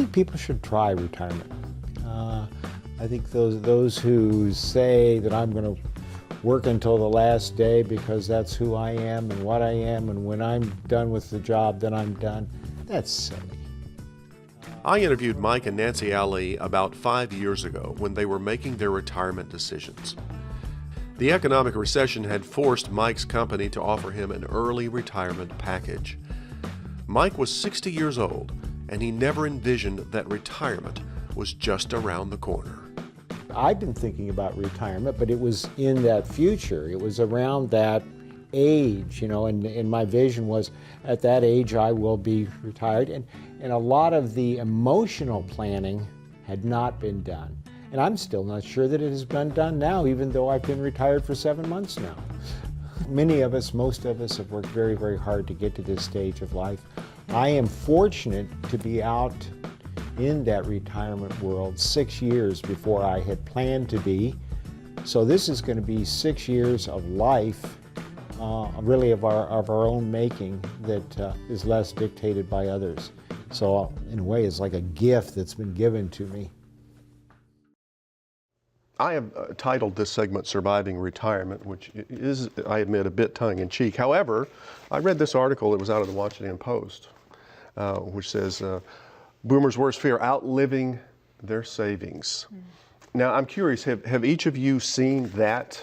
think people should try retirement. I think those who say that I'm going to work until the last day because that's who I am and what I am, and when I'm done with the job, then I'm done, that's silly. I interviewed Mike and Nancy Alley about 5 years ago when they were making their retirement decisions. The economic recession had forced Mike's company to offer him an early retirement package. Mike was 60 years old, and he never envisioned that retirement was just around the corner. I've been thinking about retirement, but it was in that future. It was around that age, and my vision was at that age I will be retired. And a lot of the emotional planning had not been done. And I'm still not sure that it has been done now, even though I've been retired for 7 months now. Many of us, most of us, have worked very, very hard to get to this stage of life. I am fortunate to be out in that retirement world 6 years before I had planned to be. So this is going to be 6 years of life, really of our own making, that is less dictated by others. So in a way, it's like a gift that's been given to me. I have titled this segment Surviving Retirement, which is, I admit, a bit tongue-in-cheek. However, I read this article that was out of the Washington Post, which says, Boomers' worst fear, outliving their savings. Now, I'm curious, have each of you seen that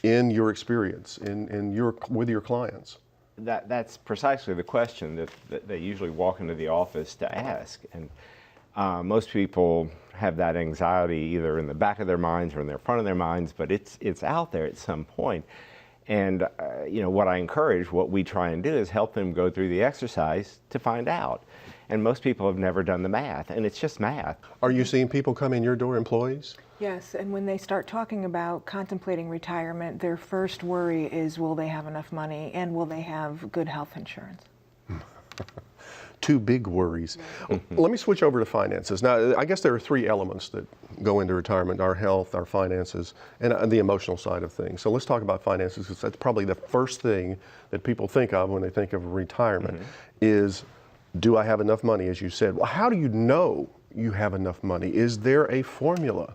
in your experience, with your clients? That's precisely the question that they usually walk into the office to ask. And most people have that anxiety either in the back of their minds or in the front of their minds, but it's out there at some point. And what I encourage, what we try and do is help them go through the exercise to find out. And most people have never done the math, and it's just math. Are you seeing people come in your door, employees? Yes, and when they start talking about contemplating retirement, their first worry is, will they have enough money and will they have good health insurance? Two big worries. Let me switch over to finances. Now, I guess there are three elements that go into retirement: our health, our finances, and the emotional side of things. So let's talk about finances, because that's probably the first thing that people think of when they think of retirement, is, do I have enough money, as you said? Well, how do you know you have enough money? Is there a formula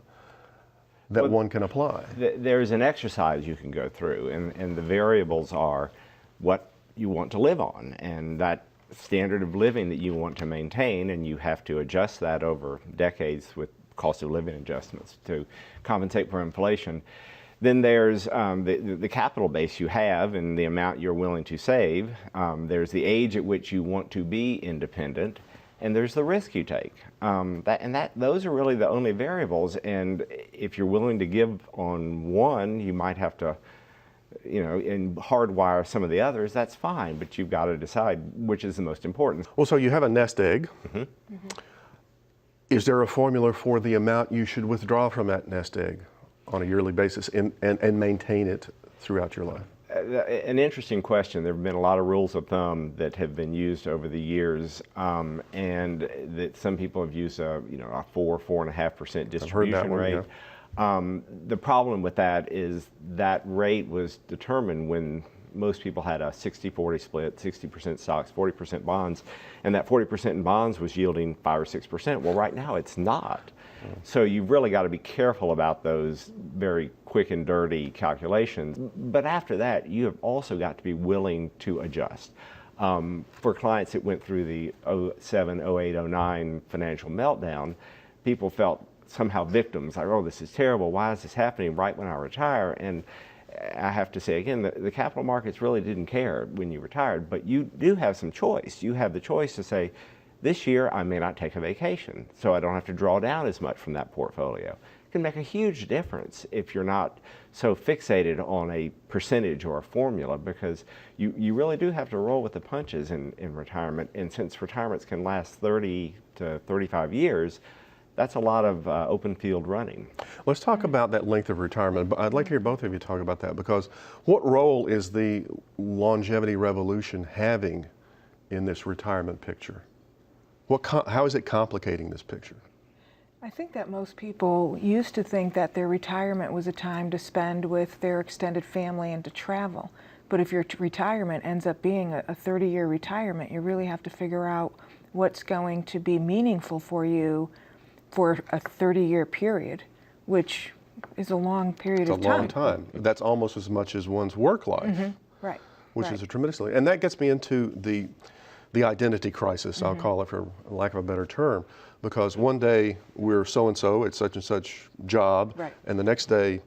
that one can apply? There's an exercise you can go through, and the variables are what you want to live on, and that standard of living that you want to maintain, and you have to adjust that over decades with cost of living adjustments to compensate for inflation. Then there's the capital base you have and the amount you're willing to save. There's the age at which you want to be independent, and there's the risk you take. Those are really the only variables. And if you're willing to give on one, you might have to, and hardwire some of the others. That's fine, but you've got to decide which is the most important. Well, so you have a nest egg. Is there a formula for the amount you should withdraw from that nest egg on a yearly basis and maintain it throughout your life? An interesting question. There have been a lot of rules of thumb that have been used over the years, and that some people have used a 4.5% distribution rate. Yeah. The problem with that is that rate was determined when most people had a 60-40 split, 60% stocks, 40% bonds, and that 40% in bonds was yielding 5 or 6%. Well, right now it's not. So you've really got to be careful about those very quick and dirty calculations. But after that, you have also got to be willing to adjust. For clients that went through the 07, 08, 09 financial meltdown, people felt somehow victims, like, oh, this is terrible, why is this happening right when I retire? And I have to say again, the capital markets really didn't care when you retired, but you do have some choice. You have the choice to say, this year I may not take a vacation, so I don't have to draw down as much from that portfolio. It can make a huge difference if you're not so fixated on a percentage or a formula, because you really do have to roll with the punches in retirement. And since retirements can last 30 to 35 years, that's a lot of open field running. Let's talk about that length of retirement. I'd like to hear both of you talk about that, because what role is the longevity revolution having in this retirement picture? How is it complicating this picture? I think that most people used to think that their retirement was a time to spend with their extended family and to travel. But if your retirement ends up being a 30-year retirement, you really have to figure out what's going to be meaningful for you for a 30-year period, which is a long period of time. It's a long time. That's almost as much as one's work life. Right. Which right. is a tremendously, and that gets me into the identity crisis, I'll call it for lack of a better term, because one day we're so-and-so at such and such job, Right. and the next day,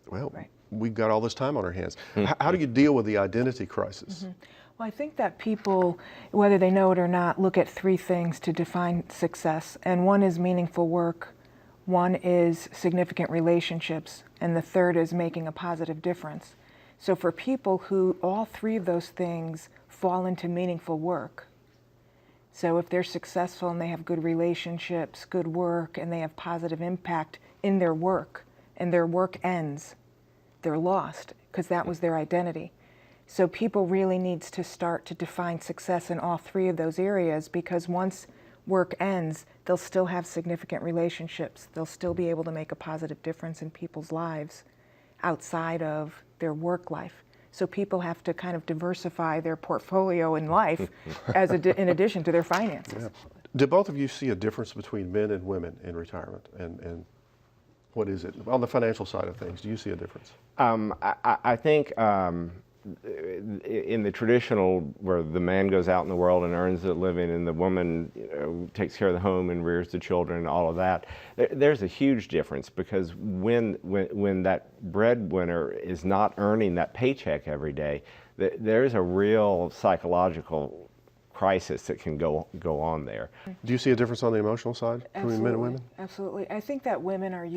well, we've got all this time on our hands. How do you deal with the identity crisis? Well, I think that people, whether they know it or not, look at three things to define success, and one is meaningful work, one is significant relationships, and the third is making a positive difference. So for people who all three of those things fall into meaningful work, so if they're successful and they have good relationships, good work, and they have positive impact in their work, and their work ends, they're lost because that was their identity. So people really needs to start to define success in all three of those areas, because once work ends, they'll still have significant relationships. They'll still be able to make a positive difference in people's lives outside of their work life. So people have to kind of diversify their portfolio in life in addition to their finances. Yeah. Do both of you see a difference between men and women in retirement? And what is it? On the financial side of things, do you see a difference? I think in the traditional, where the man goes out in the world and earns a living and the woman takes care of the home and rears the children and all of that, there's a huge difference, because when that breadwinner is not earning that paycheck every day, there's a real psychological crisis that can go on there. Do you see a difference on the emotional side between men and women? Absolutely. I think that women are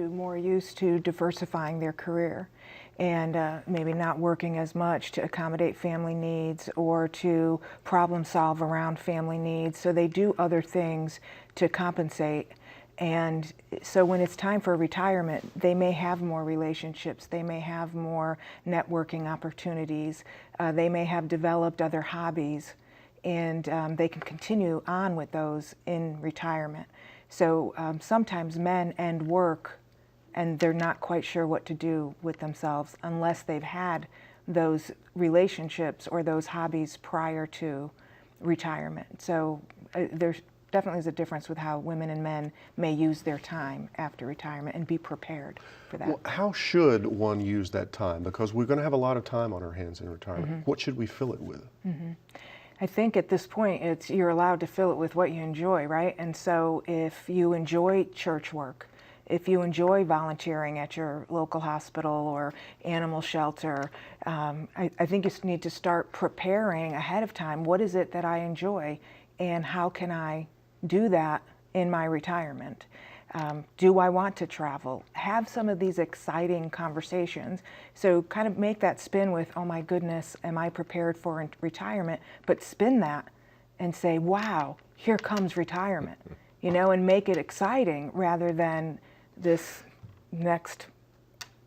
more used to diversifying their career, and maybe not working as much to accommodate family needs or to problem solve around family needs. So they do other things to compensate. And so when it's time for retirement, they may have more relationships, they may have more networking opportunities, they may have developed other hobbies, and they can continue on with those in retirement. So sometimes men end work and they're not quite sure what to do with themselves unless they've had those relationships or those hobbies prior to retirement. So there's definitely is a difference with how women and men may use their time after retirement and be prepared for that. Well, how should one use that time? Because we're going to have a lot of time on our hands in retirement. What should we fill it with? I think at this point, you're allowed to fill it with what you enjoy, right? And so if you enjoy church work, if you enjoy volunteering at your local hospital or animal shelter, I think you need to start preparing ahead of time. What is it that I enjoy, and how can I do that in my retirement? Do I want to travel? Have some of these exciting conversations. So kind of make that spin with, oh my goodness, am I prepared for retirement? But spin that and say, wow, here comes retirement, and make it exciting rather than this next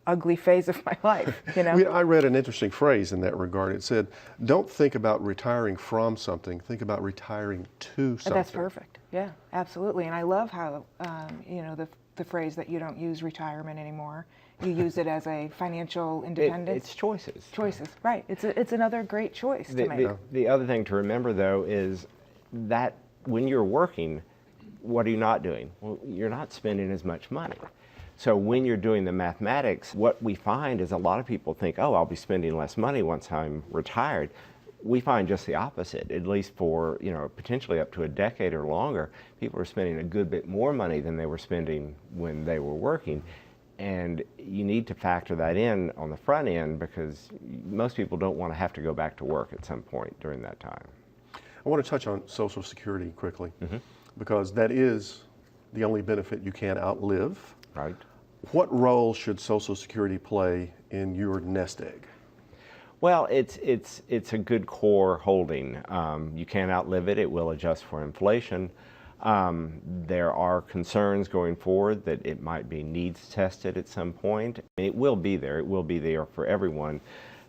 ugly phase of my life, I read an interesting phrase in that regard. It said, don't think about retiring from something, think about retiring to something. That's perfect. Yeah, absolutely. And I love how, the phrase that you don't use retirement anymore. You use it as a financial independence. It's choices. Choices, right. It's another great choice to make. The other thing to remember, though, is that when you're working, what are you not doing? Well, you're not spending as much money. So when you're doing the mathematics, what we find is a lot of people think, oh, I'll be spending less money once I'm retired. We find just the opposite, at least for, potentially up to a decade or longer. People are spending a good bit more money than they were spending when they were working. And you need to factor that in on the front end, because most people don't want to have to go back to work at some point during that time. I want to touch on Social Security quickly, because that is the only benefit you can outlive. Right. What role should Social Security play in your nest egg? Well, it's a good core holding. You can't outlive it. It will adjust for inflation. There are concerns going forward that it might be needs tested at some point. It will be there. It will be there for everyone.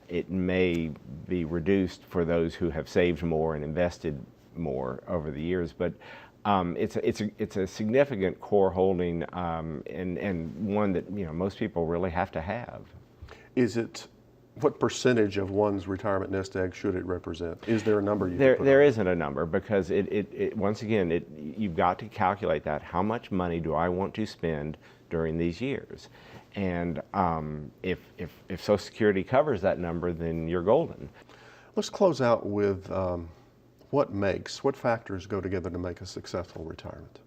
It may be reduced for those who have saved more and invested more over the years, but it's a significant core holding, and one that most people really have to have. Is it What percentage of one's retirement nest egg should it represent? Is there a number you can put There on? isn't a number, because once again, you've got to calculate that. How much money do I want to spend during these years? And if Social Security covers that number, then you're golden. Let's close out with what factors go together to make a successful retirement?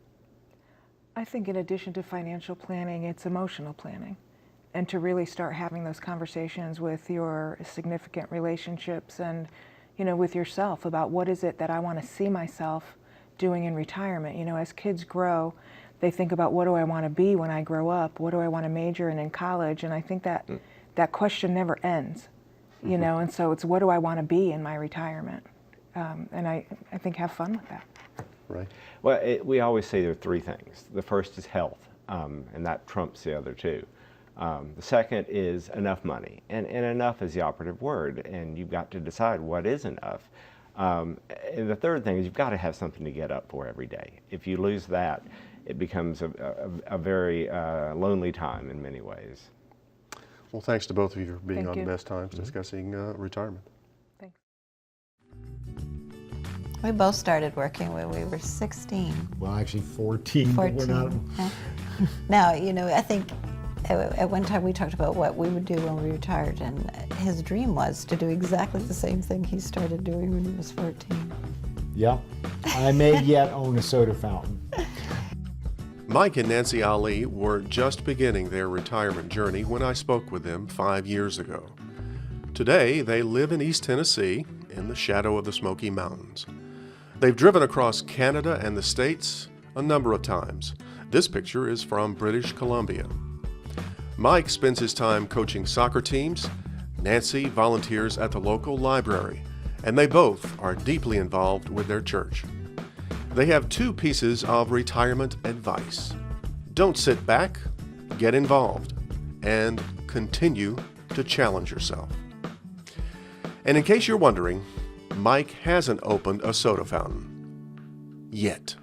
I think in addition to financial planning, it's emotional planning. And to really start having those conversations with your significant relationships and, with yourself about what is it that I want to see myself doing in retirement. As kids grow, they think about, what do I want to be when I grow up? What do I want to major in college? And I think that that question never ends, and so it's, what do I want to be in my retirement? And I think have fun with that. Right. Well, we always say there are three things. The first is health, and that trumps the other two. The second is enough money, and enough is the operative word, and you've got to decide what is enough. And the third thing is you've got to have something to get up for every day. If you lose that, it becomes a very lonely time in many ways. Well, thanks to both of you for being Thank on you. Best Times discussing retirement. Thanks. We both started working when we were 16. Well, actually 14, but we're not. Yeah. Now, I think at one time we talked about what we would do when we retired, and his dream was to do exactly the same thing he started doing when he was 14. Yeah, I may yet own a soda fountain. Mike and Nancy Ali were just beginning their retirement journey when I spoke with them 5 years ago. Today, they live in East Tennessee in the shadow of the Smoky Mountains. They've driven across Canada and the States a number of times. This picture is from British Columbia. Mike spends his time coaching soccer teams. Nancy volunteers at the local library, and they both are deeply involved with their church. They have two pieces of retirement advice. Don't sit back, get involved, and continue to challenge yourself. And in case you're wondering, Mike hasn't opened a soda fountain yet.